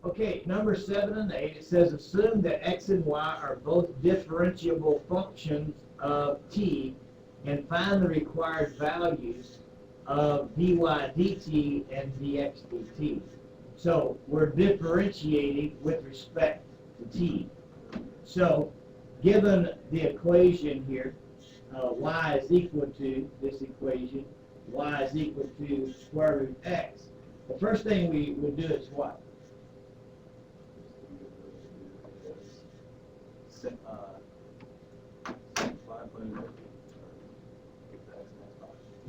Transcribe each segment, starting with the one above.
Okay, number 7 and 8, it says assume that x and y are both differentiable functions of t and find the required values of dy dt and dx dt. So we're differentiating with respect to t. So given the equation here, y is equal to this equation, y is equal to square root x. The first thing we would do is what?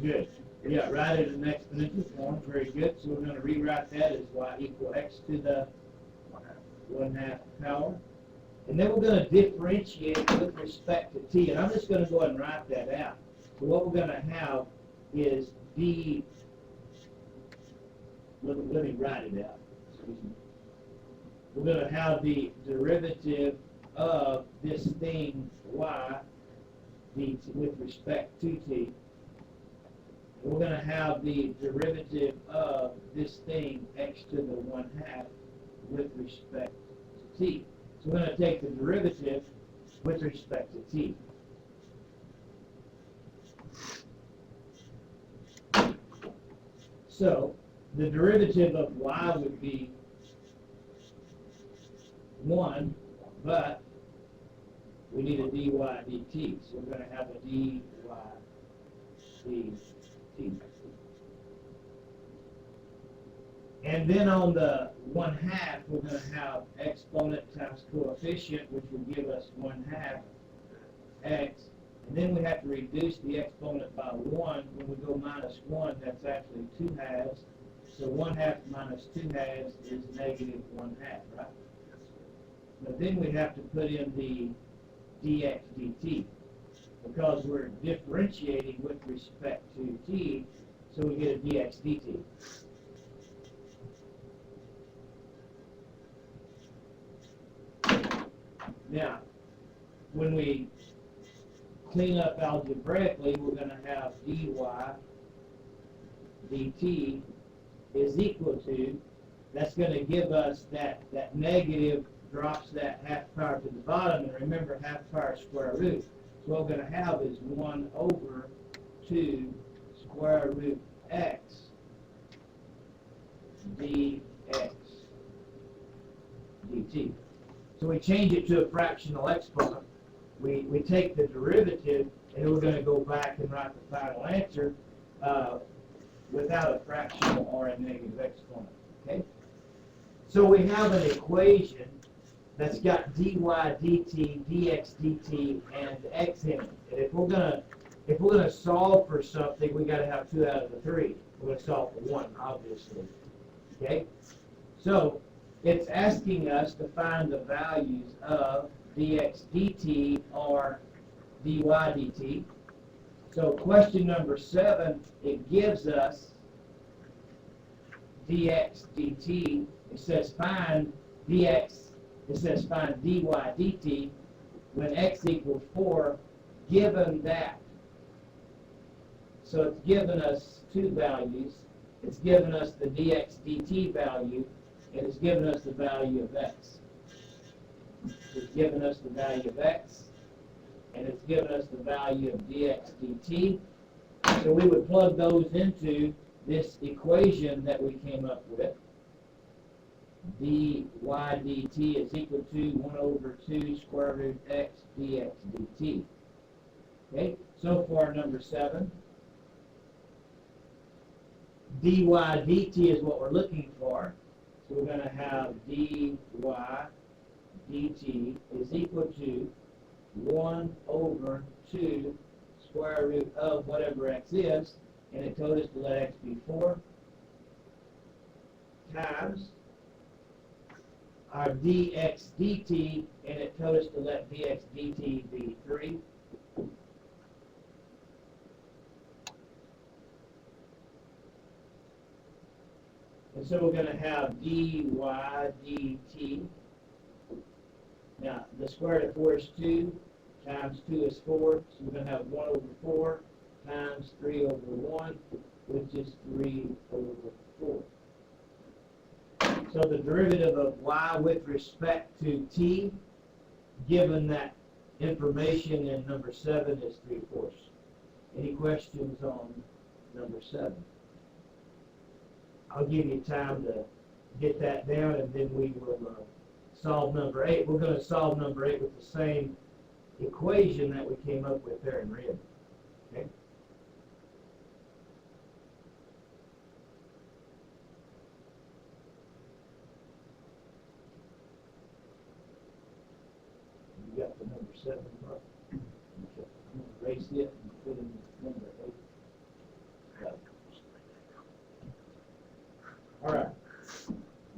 Good. Yeah, write it in exponential form. Very good. So we're going to rewrite that as y equal x to the 1/2 power. And then we're going to differentiate with respect to t. And I'm just going to go ahead and write that out. So what we're going to have is d, let me write it out. Excuse me. We're going to have the derivative of this thing y dt with respect to t. We're going to have the derivative of this thing x to the 1/2 with respect to t. So we're going to take the derivative with respect to t. So the derivative of y would be 1, but we need a dy dt. So we're going to have a dy dt. And then on the 1/2, we're going to have exponent times coefficient, which will give us 1/2 x. And then we have to reduce the exponent by 1. When we go minus 1, that's actually 2/2. So 1/2 minus 2/2 is negative 1/2, right? But then we have to put in the dx dt, because we're differentiating with respect to t, so we get a dx dt. Now, when we clean up algebraically, we're going to have dy dt is equal to, that's going to give us that negative drops that 1/2 power to the bottom, and remember 1/2 power square root. So what we're going to have is 1 over 2 square root x dx dt. So we change it to a fractional exponent. We take the derivative, and we're going to go back and write the final answer without a fractional or a negative exponent. Okay? So we have an equation that's got dy dt, dx dt, and x in it. And if we're gonna solve for something, we got to have 2 out of the 3. We're going to solve for 1, obviously. Okay? So it's asking us to find the values of dx dt or dy dt. So question number 7, it gives us dx dt. It says find dx. It says find dy dt when x equals 4, given that. So it's given us 2 values. It's given us the dx dt value, and it's given us the value of x. It's given us the value of x, and it's given us the value of dx dt. So we would plug those into this equation that we came up with. dy dt is equal to 1 over 2 square root x dx dt. Okay, so far number 7. dy dt is what we're looking for. So we're going to have dy dt is equal to 1 over 2 square root of whatever x is, and it told us to let x be 4, times our dx dt, and it told us to let dx dt be 3. And so we're going to have dy dt. Now, the square root of 4 is 2, times 2 is 4, so we're going to have 1 over 4 times 3 over 1, which is 3 over 4. So the derivative of y with respect to t, given that information in number 7, is 3/4. Any questions on number 7? I'll give you time to get that down, and then we will solve number 8. We're going to solve number 8 with the same equation that we came up with there in red. Okay? You got the number 7 mark. I'm going to erase it and put in number 8. Got it. All right.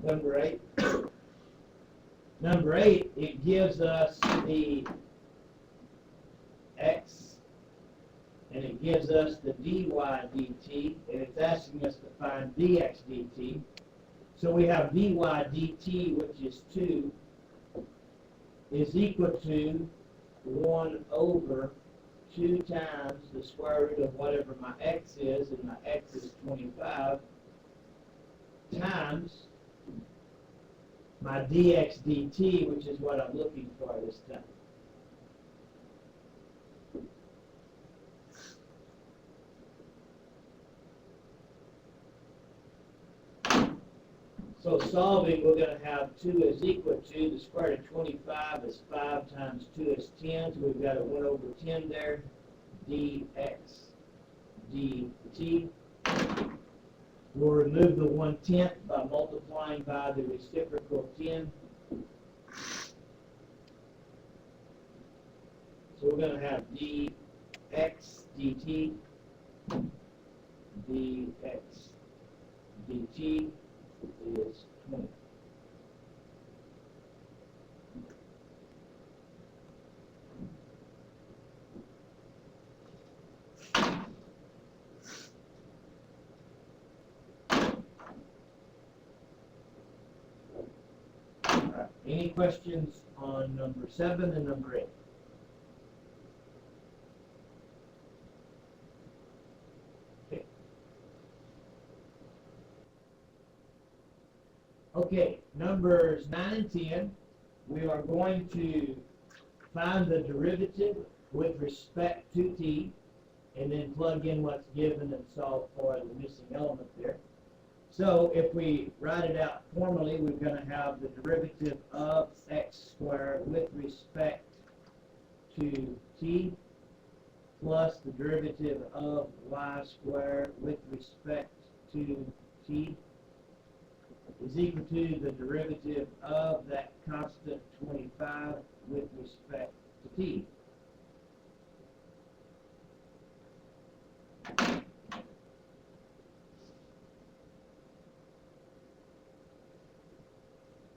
Number 8. Number 8, it gives us the x, and it gives us the dy dt, and it's asking us to find dx dt. So we have dy dt, which is 2, is equal to 1 over 2 times the square root of whatever my x is, and my x is 25, times my dx dt, which is what I'm looking for this time. So solving, we're going to have 2 is equal to, the square root of 25 is 5 times 2 is 10, so we've got a 1 over 10 there, dx dt. We'll remove the 1/10 by multiplying by the reciprocal 10. So we're going to have dx dt, dx dt is 20. Right. Any questions on number 7 and number 8? Okay, numbers 9 and 10, we are going to find the derivative with respect to t, and then plug in what's given and solve for the missing element there. So if we write it out formally, we're going to have the derivative of x squared with respect to t plus the derivative of y squared with respect to t is equal to the derivative of that constant 25 with respect to t.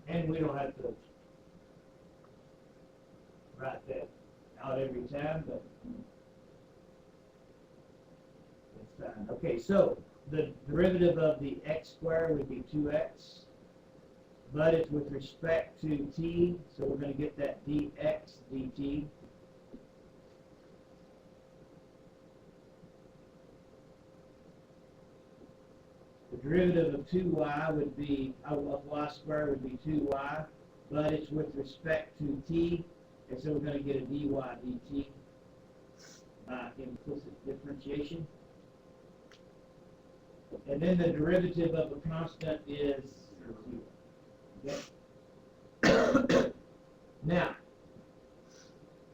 And we don't have to write that out every time, but it's fine. Okay, so the derivative of the x squared would be 2x, but it's with respect to t, so we're going to get that dx dt. The derivative of 2y would be, of y squared would be 2y, but it's with respect to t, and so we're going to get a dy dt by implicit differentiation. And then the derivative of a constant is 0. Okay. Now,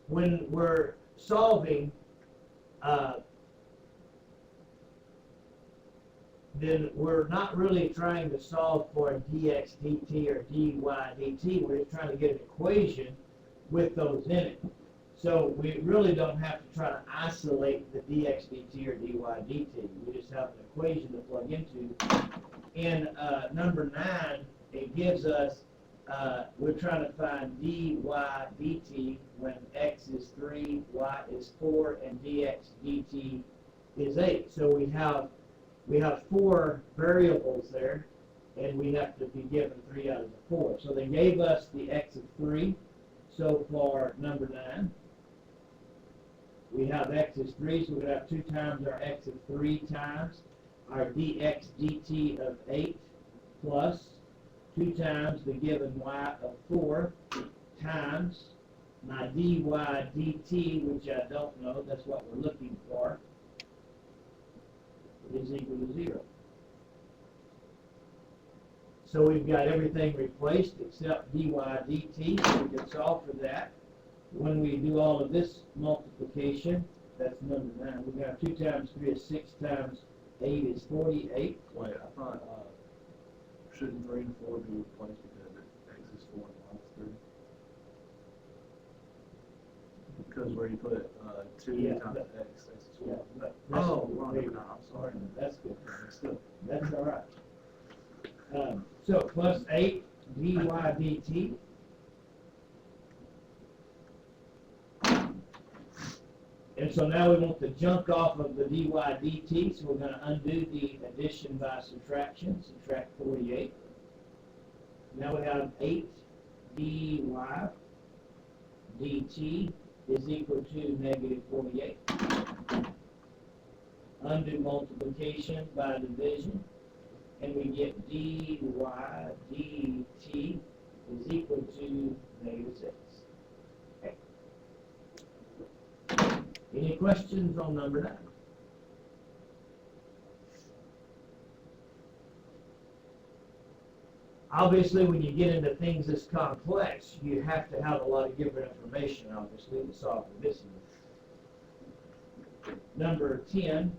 when we're solving, then we're not really trying to solve for dx dt or dy dt. We're just trying to get an equation with those in it. So we really don't have to try to isolate the dx dt or dy dt. We just have an equation to plug into. In number 9, it gives us, we're trying to find dy dt when x is 3, y is 4, and dx dt is 8. So we have 4 variables there, and we have to be given 3 out of the 4. So they gave us the x of 3. So for number 9, we have x is 3, so we're going to have 2 times our x of 3 times our dx dt of 8 plus 2 times the given y of 4 times my dy dt, which I don't know, that's what we're looking for, is equal to 0. So we've got everything replaced except dy dt, so we can solve for that. When we do all of this multiplication, that's number 9. We've got 2 times 3 is 6 times 8 is 48. Wait, I thought, shouldn't 3 and 4 be replaced because x is 4 and y is 3? Because where you put 2 Yeah, times but- x is 4. Yeah, but Oh, well, no, I'm sorry. That's good. Still. That's all right. So plus 8 dy dt. And so now we want the junk off of the dy dt, so we're going to undo the addition by subtraction, subtract 48. Now we have 8 dy dt is equal to negative 48. Undo multiplication by division, and we get dy dt is equal to negative 6. Okay. Any questions on number 9? Obviously, when you get into things this complex, you have to have a lot of different information, obviously, to solve for this. Number 10.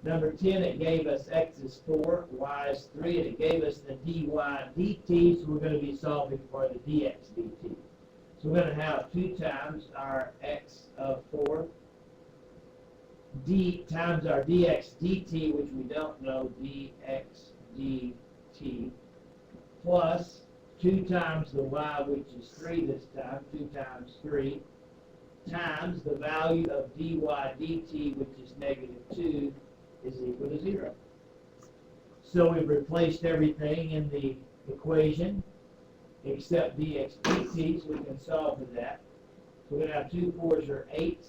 Number 10, it gave us x is 4, y is 3, and it gave us the dy dt, so we're going to be solving for the dx dt. So we're going to have 2 times our x of 4 d times our dx dt, which we don't know, dx dt, plus 2 times the y, which is 3 this time, 2 times 3, times the value of dy dt, which is negative 2, is equal to 0. So we've replaced everything in the equation except dx dt, so we can solve for that. So we're going to have 2 4s are 8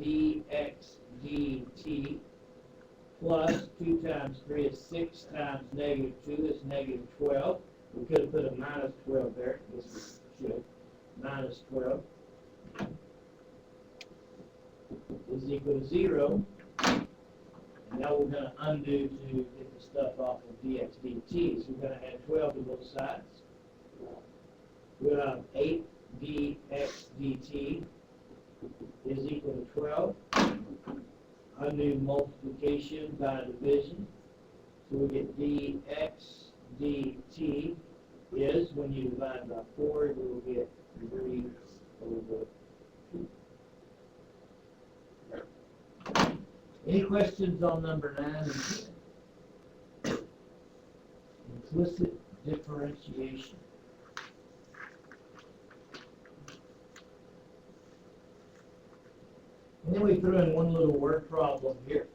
dx dt plus 2 times 3 is 6 times negative 2 is negative 12. We could have put a minus 12 there. This we should. Minus 12 is equal to 0. And now we're going to undo to get the stuff off of dx dt. So we're going to add 12 to both sides. We'll have 8 dx dt is equal to 12. Undo multiplication by division. So we get dx dt is, when you divide by 4, you will get 3 over 2. Any questions on number 9 and 10? Implicit differentiation. And then we threw in one little word problem here.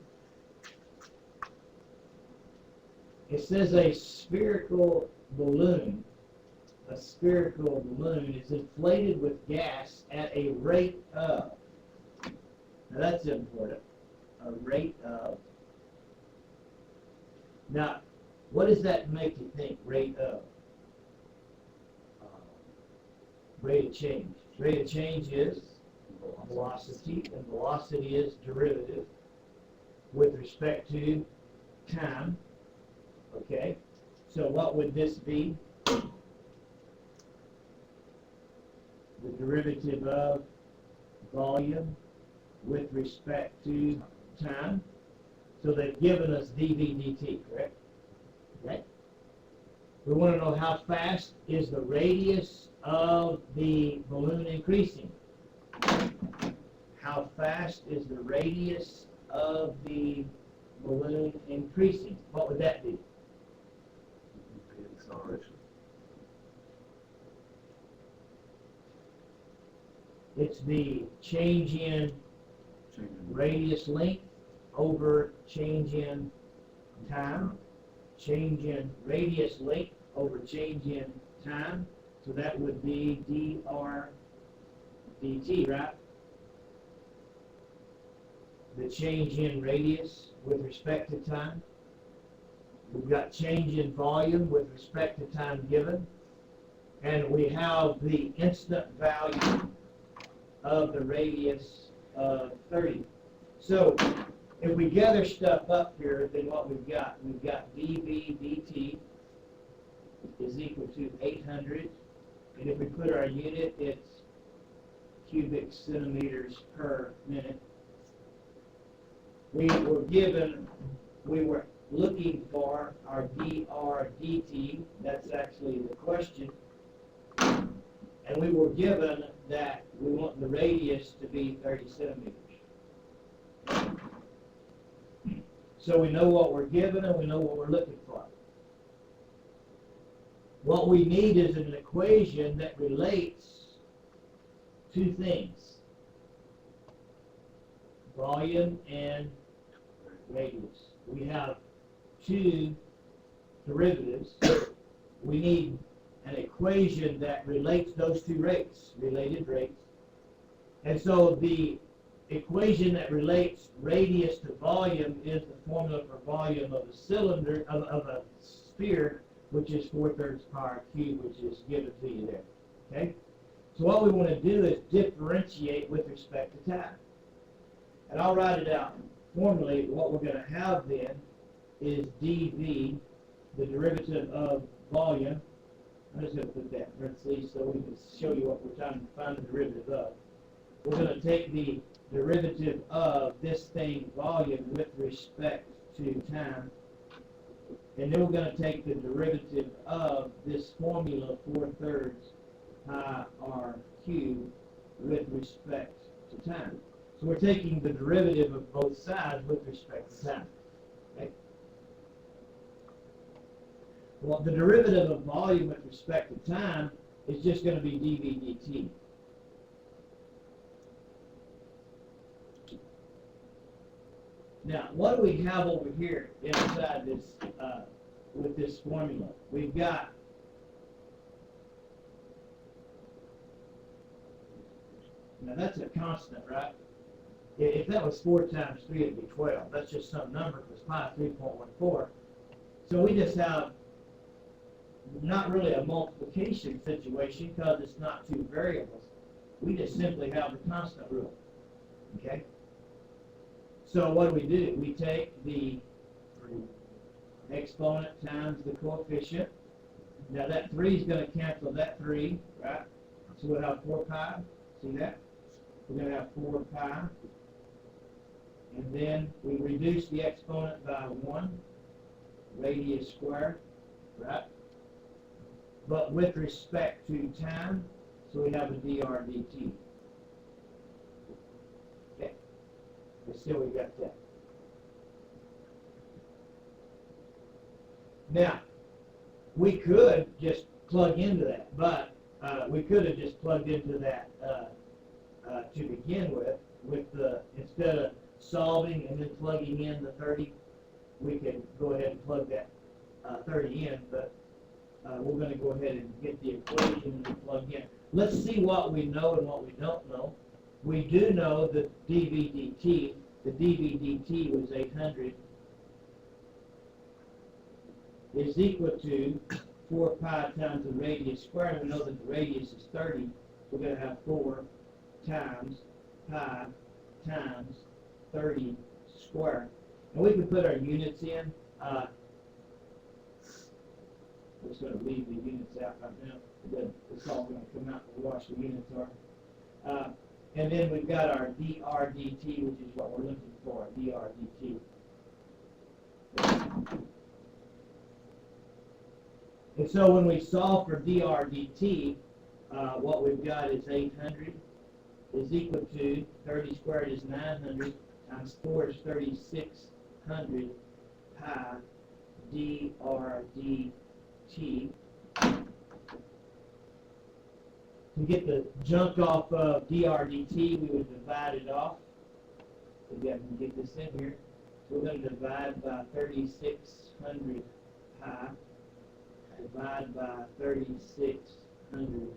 It says a spherical balloon is inflated with gas at a rate of, now that's important, a rate of. Now, what does that make you think, rate of? Rate of change. Rate of change is velocity, and velocity is derivative with respect to time. Okay, so what would this be? The derivative of volume with respect to time. So they've given us dv dt, correct? Okay. We want to know how fast is the radius of the balloon increasing. How fast is the radius of the balloon increasing? What would that be? Acceleration. It's the change in radius length over change in time. Change in radius length over change in time. So that would be dr dt, right? The change in radius with respect to time. we've got change in volume with respect to time given, and we have the instant value of the radius of 30. So if we gather stuff up here, then what we've got dV dt is equal to 800, and if we put our unit, it's cubic centimeters per minute. We were looking for our dr dt, that's actually the question, and we were given that we want the radius to be 30 centimeters. So we know what we're given and we know what we're looking for. What we need is an equation that relates two things: volume and radius. We have two derivatives. We need an equation that relates those two rates, related rates. And so the equation that relates radius to volume is the formula for volume of a cylinder, of a sphere, which is 4/3 power cubed, which is given to you there. Okay? So what we want to do is differentiate with respect to time. And I'll write it out formally. What we're going to have then is dV, the derivative of volume. I'm just going to put that in parentheses so we can show you what we're trying to find the derivative of. We're going to take the derivative of this thing, volume, with respect to time. And then we're going to take the derivative of this formula, 4/3 pi r cubed, with respect to time. So we're taking the derivative of both sides with respect to time. Okay? Well, the derivative of volume with respect to time is just going to be dV dt. Now, what do we have over here inside this, with this formula? We've got now that's a constant, right? If that was 4 times 3, it'd be 12. That's just some number because pi is 3.14. So we just have not really a multiplication situation because it's not two variables. We just simply have the constant rule. Okay? So what do? We take the exponent times the coefficient. Now that 3 is going to cancel that 3, right? So we'll have 4 pi. See that? We're going to have 4 pi. And then we reduce the exponent by 1, radius squared, right? But with respect to time, so we have a dr dt. Okay. But still we got that. Now, we could just plug into that, but we could have just plugged into that to begin with the, instead of solving and then plugging in the 30, we can go ahead and plug that 30 in, but we're going to go ahead and get the equation and plug in. Let's see what we know and what we don't know. We do know that dV dt, the dV dt was 800, is equal to 4 pi times the radius squared. We know that the radius is 30. We're going to have 4 times pi times 30 squared. And we can put our units in. I'm just going to leave the units out right now. It's all going to come out and watch the units are. And then we've got our dr dt, which is what we're looking for, dr dt. And so when we solve for dr dt, what we've got is 800 is equal to 30 squared is 900 times 4 is 3600 pi dr dt. To get the junk off of dr dt, we would divide it off. So we can get this in here. So we're going to divide by 3600 pi. Divide by 3600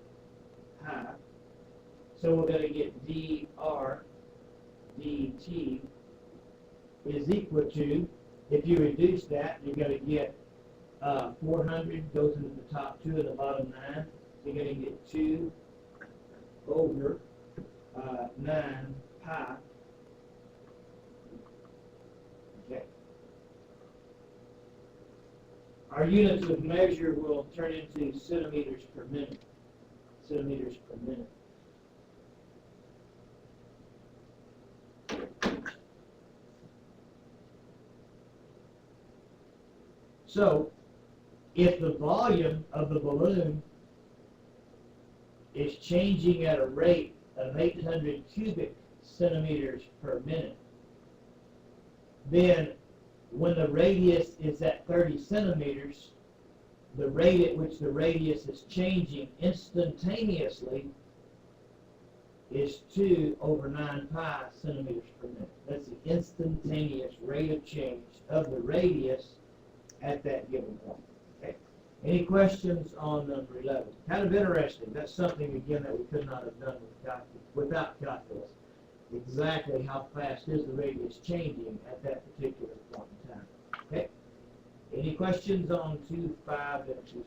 pi. So we're going to get dr dt is equal to, if you reduce that, you're going to get 400 goes into the top 2 and the bottom 9. So you're going to get 2 over 9 pi. Okay. Our units of measure will turn into centimeters per minute. Centimeters per minute. So, if the volume of the balloon is changing at a rate of 800 cubic centimeters per minute, then when the radius is at 30 centimeters, the rate at which the radius is changing instantaneously is 2 over 9 pi centimeters per minute. That's the instantaneous rate of change of the radius at that given point. Okay. Any questions on number 11? Kind of interesting. That's something, again, that we could not have done without calculus. Exactly how fast is the radius changing at that particular point in time. Okay. Any questions on 2, 5, and 2, 6?